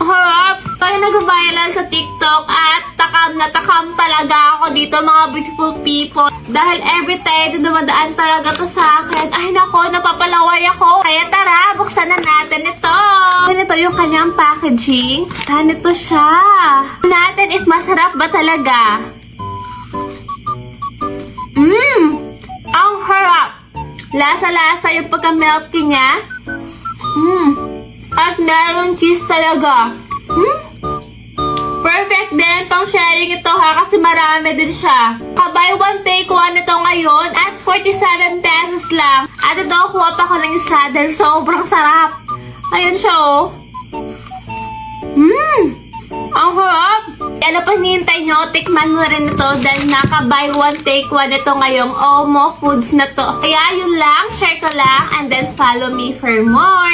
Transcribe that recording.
Harap! Kaya nag-viral sa TikTok at takam na takam talaga ako dito mga beautiful people. Dahil every time na dumadaan talaga to sa akin, ay nako, napapalaway ako. Kaya tara, buksan na natin ito. Ganito yung kanyang packaging. Ganito siya. Natin if masarap ba talaga. Ang harap. Lasa-lasa yung pagka-milky niya. At meron cheese talaga. Perfect din pang sharing ito ha, kasi marami din siya. Kabay one take one ito ngayon at 47 pesos lang. At ito, kuha pa ko ng isa dahil sobrang sarap. Ayun siya oh. Ang harap. Ano pa hinihintay nyo? Tikman mo rin ito dahil naka-buy one take one ito ngayong Omo Foods na to. Kaya yun lang, share ko lang and then follow me for more.